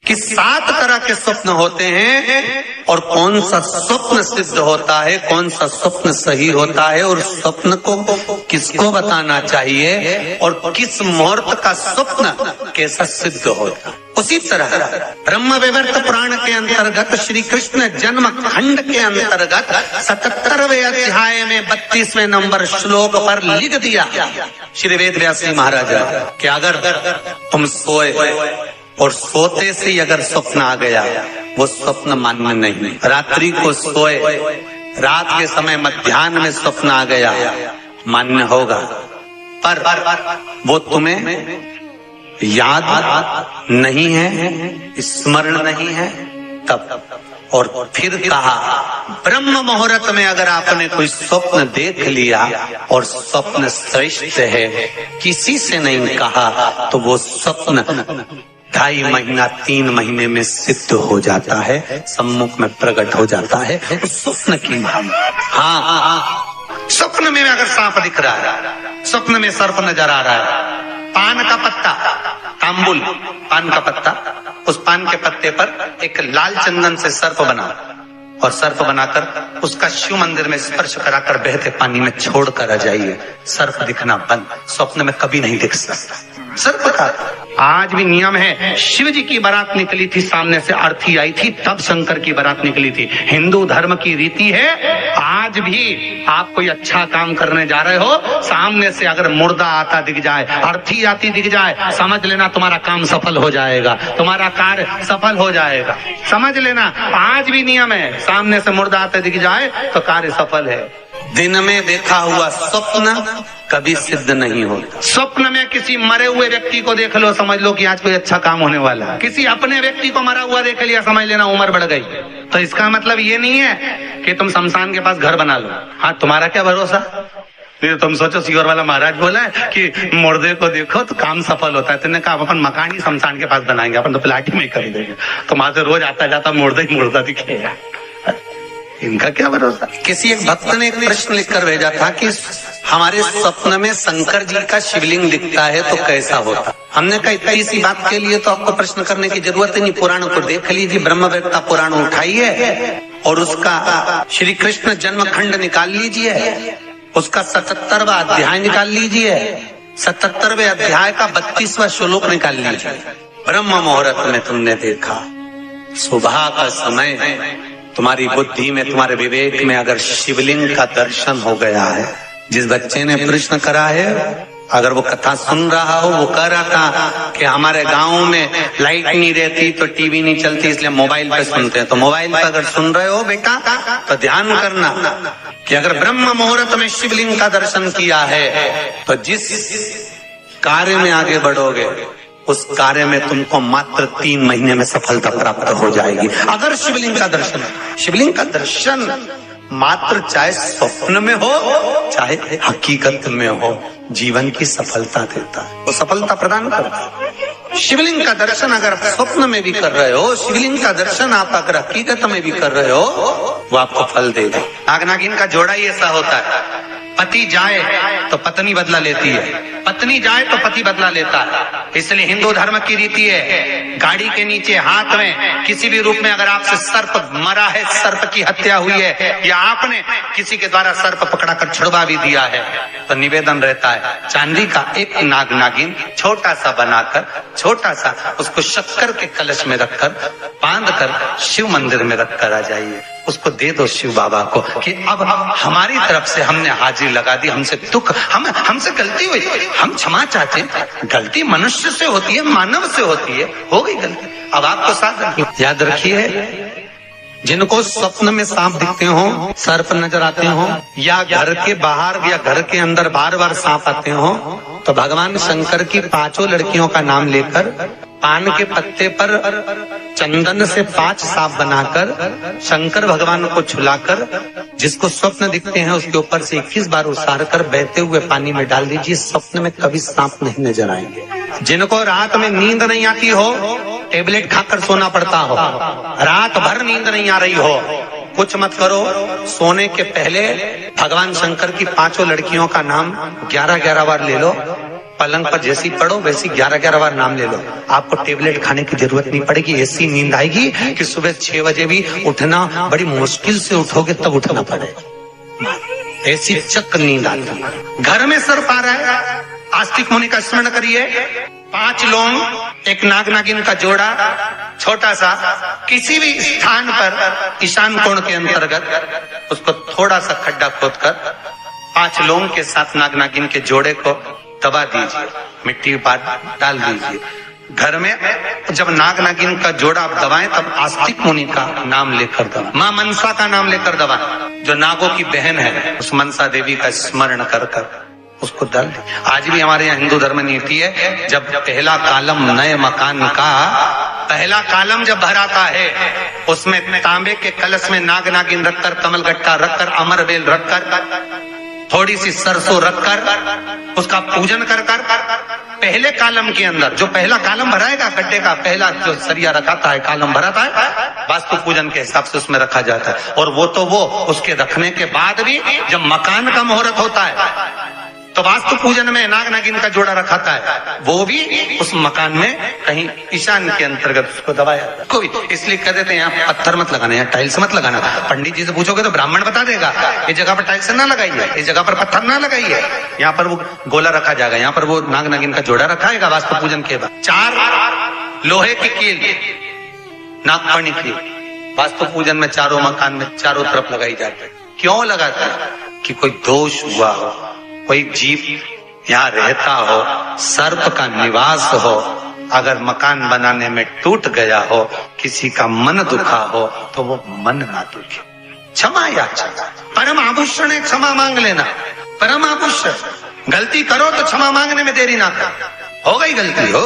कि 7 तरह के स्वप्न होते हैं और कौन सा स्वप्न सिद्ध होता है, कौन सा स्वप्न सही होता है और स्वप्न को किसको बताना चाहिए और किस मुहूर्त का स्वप्न कैसा सिद्ध होता है। उसी तरह ब्रह्म वैवर्त पुराण के अंतर्गत श्री कृष्ण जन्म खंड के अंतर्गत 77वें अध्याय में 32वें नंबर श्लोक पर लिख दिया श्री वेद व्यास जी महाराज कि अगर तुम सोए और सोते से ही अगर स्वप्न आ गया वो स्वप्न मान्य नहीं। रात्रि को सोए, रात के समय मध्याह्न में स्वप्न आ गया मान्य होगा, पर वो तुम्हें याद नहीं है, स्मरण नहीं है तब। और फिर कहा ब्रह्म मुहूर्त में अगर आपने कोई स्वप्न देख लिया और स्वप्न श्रेष्ठ है, किसी से नहीं कहा, तो वो स्वप्न 2.5 महीना 3 महीने में सिद्ध हो जाता है, सम्मुख में प्रकट हो जाता है स्वप्न की। हाँ, स्वप्न में अगर सांप दिख रहा है, स्वप्न में सर्प नजर आ रहा है, पान का पत्ता, तांबुल पान का पत्ता, उस पान के पत्ते पर एक लाल चंदन से सर्प बना और सर्प बनाकर उसका शिव मंदिर में स्पर्श कराकर बहते पानी में छोड़कर आ जाइए, सर्प दिखना बंद। स्वप्न में कभी नहीं दिख सकता सर्प का। आज भी नियम है, शिव जी की बारात निकली थी, सामने से अर्थी आई थी, तब शंकर की बारात निकली थी। हिंदू धर्म की रीति है, आज भी आप कोई अच्छा काम करने जा रहे हो, सामने से अगर मुर्दा आता दिख जाए, अर्थी आती दिख जाए, समझ लेना तुम्हारा काम सफल हो जाएगा, तुम्हारा कार्य सफल हो जाएगा। समझ लेना, आज भी नियम है, सामने से मुर्दा आते दिख जाए तो कार्य सफल है। दिन में देखा हुआ स्वप्न कभी सिद्ध नहीं होता। स्वप्न में किसी मरे हुए व्यक्ति को देख लो, समझ लो कि आज कोई अच्छा काम होने वाला है। किसी अपने व्यक्ति को मरा हुआ देख लिया, समझ लेना उम्र बढ़ गई। तो इसका मतलब ये नहीं है कि तुम शमशान के पास घर बना लो। हाँ, तुम्हारा क्या भरोसा, तुम सोचो सीवर वाला महाराज बोला है कि मुर्दे को देखो तो काम सफल होता है, तुमने कहा अपन मकान ही शमशान के पास बनाएंगे, अपन तो प्लाट ही में कर देंगे, तो वहां से रोज आता जाता मुर्दा ही मुर्दा दिखेगा। इनका क्या भरोसा। किसी एक भक्त ने एक प्रश्न लिखकर भेजा था कि हमारे स्वप्न में शंकर जी का शिवलिंग दिखता है तो कैसा होता। हमने कहा इतनी सी बात के लिए तो आपको प्रश्न करने की जरूरत ही नहीं, पुराण को देख लीजिए, ब्रह्मवेत्ता पुराण उठाइए और उसका श्री कृष्ण जन्म खंड निकाल लीजिए, उसका 77वां अध्याय निकाल लीजिए, 77वें अध्याय का 32वां श्लोक निकाल लीजिए। ब्रह्म मुहूर्त में तुमने देखा, सुबह का समय है, तुम्हारी बुद्धि में, तुम्हारे विवेक में अगर शिवलिंग का दर्शन हो गया है। जिस बच्चे ने प्रश्न करा है, अगर वो कथा सुन रहा हो, वो कह रहा था कि हमारे गांव में लाइट नहीं रहती तो टीवी नहीं चलती, इसलिए मोबाइल पे सुनते हैं। तो मोबाइल पे अगर सुन रहे हो बेटा तो ध्यान करना कि अगर ब्रह्म मुहूर्त में शिवलिंग का दर्शन किया है तो जिस कार्य में आगे बढ़ोगे उस कार्य में तुमको मात्र 3 महीने में सफलता प्राप्त हो जाएगी। अगर शिवलिंग का दर्शन, शिवलिंग का दर्शन मात्र चाहे स्वप्न में हो चाहे हकीकत में हो, जीवन की सफलता देता है, वो सफलता प्रदान करता है। शिवलिंग का दर्शन अगर आप स्वप्न में भी कर रहे हो, शिवलिंग का दर्शन आप अगर हकीकत में भी कर रहे हो, वो आपको फल देगा। नाग नागिन का जोड़ा ही ऐसा होता है, पति जाए तो पत्नी बदला लेती है, पत्नी जाए तो पति बदला लेता है। इसलिए हिंदू धर्म की रीति है, गाड़ी के नीचे हाथ में किसी भी रूप में अगर आपसे सर्प मरा है, सर्प की हत्या हुई है, या आपने किसी के द्वारा सर्प पकड़ा कर छुड़वा भी दिया है, तो निवेदन रहता है चांदी का एक नाग नागिन छोटा सा बनाकर, छोटा सा उसको शक्कर के कलश में रखकर बांध कर शिव मंदिर में रखकर आ जाइए, उसको दे दो शिव बाबा को कि अब हमारी तरफ से हमने हाजिरी लगा दी, हमसे दुख, हमसे गलती हुई, हम क्षमा चाहते। गलती मनुष्य से होती है, मानव से होती है, हो गई गलती, अब आपको साथ याद रखिए। जिनको स्वप्न में सांप दिखते हो, सर्प नजर आते हो, या घर के बाहर या घर के अंदर बार बार सांप आते हो, तो भगवान शंकर की 5 लड़कियों का नाम लेकर पान के पत्ते पर चंदन से 5 सांप बनाकर शंकर भगवान को छुलाकर जिसको स्वप्न दिखते हैं उसके ऊपर से 21 बार उसार कर बहते हुए पानी में डाल दीजिए, स्वप्न में कभी सांप नहीं नजर आएंगे। जिनको रात में नींद नहीं आती हो, टेबलेट खाकर सोना पड़ता हो, रात भर नींद नहीं आ रही हो, कुछ मत करो, सोने के पहले भगवान शंकर की 5 लड़कियों का नाम 11-11 बार ले लो, पलंग पर जैसी पड़ो वैसी 11-11 बार नाम ले लो, आपको टेबलेट खाने की जरूरत नहीं पड़ेगी। ऐसी नींद आएगी कि सुबह 6 बजे भी उठना बड़ी मुश्किल से उठोगे तब उठना पड़ेगा, ऐसी चक नींद आती। घर में सर्प आ रहा है, आस्तिक मुनि का स्मरण करिए। 5 लौंग, एक नाग नागिन का जोड़ा, छोटा सा, किसी भी स्थान पर ईशान कोण के अंतर्गत उसको थोड़ा सा खड्डा खोदकर 5 लौंग के साथ नाग नागिन के जोड़े को दबा दीजिए, मिट्टी पर डाल दीजिए। घर में जब नाग नागिन का जोड़ा आप दबाएं तब आस्तिक मुनि का नाम लेकर दबाएं, मां मनसा का नाम लेकर दबाएं, जो नागों की बहन है, उस मनसा देवी का स्मरण कर कर उसको डाल दी। आज भी हमारे यहाँ हिंदू धर्म नीति है, जब पहला कालम नए मकान का पहला कालम जब भराता है, उसमें तांबे के कलश में नाग नागिन रखकर, कमल गट्टा रखकर, अमरबेल रखकर, थोड़ी सी सरसों रखकर उसका पूजन कर कर पहले कालम के अंदर, जो पहला कालम भराएगा गड्ढे का, पहला जो सरिया रखाता है, कालम भराता है, वास्तु पूजन के हिसाब से उसमें रखा जाता है। और वो तो वो उसके रखने के बाद भी जब मकान का मुहूर्त होता है तो वास्तु पूजन में नाग नागिन का जोड़ा रखाता है, वो भी उस मकान में कहीं ईशान के अंतर्गत उसको दबाया। कोई इसलिए कह देते हैं यहाँ पत्थर मत लगाना, यहाँ टाइल्स मत लगाना। पंडित जी से पूछोगे तो ब्राह्मण बता देगा, ये जगह पर टाइल्स ना लगाइए, इस जगह पर पत्थर ना लगाइए, यहाँ पर वो गोला रखा जाएगा, यहाँ पर वो नाग नागिन का जोड़ा रखाएगा वास्तु पूजन के बाद। 4 लोहे की कील, नागफणी की, वास्तु पूजन में चारों मकान में चारों तरफ लगाई जाती है। क्यों लगाते हैं? कि कोई दोष हुआ हो, कोई जीव यहाँ रहता हो, सर्प का निवास हो, अगर मकान बनाने में टूट गया हो, किसी का मन दुखा हो, तो वो मन ना दुखे। क्षमा याचना, परम आभूषण है, क्षमा मांग लेना, परम आभूषण। गलती करो तो क्षमा मांगने में देरी ना कर, हो गई गलती हो,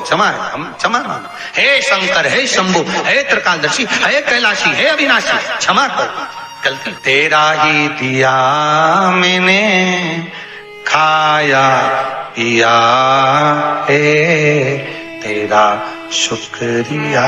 क्षमा है, हम क्षमा मांगो। हे शंकर, हे शंभु, हे त्रिकालदर्शी, हे कैलाशी, हे अविनाशी, क्षमा करो गलती। तेरा ही दिया मैंने, खाया पिया है, तेरा शुक्रिया।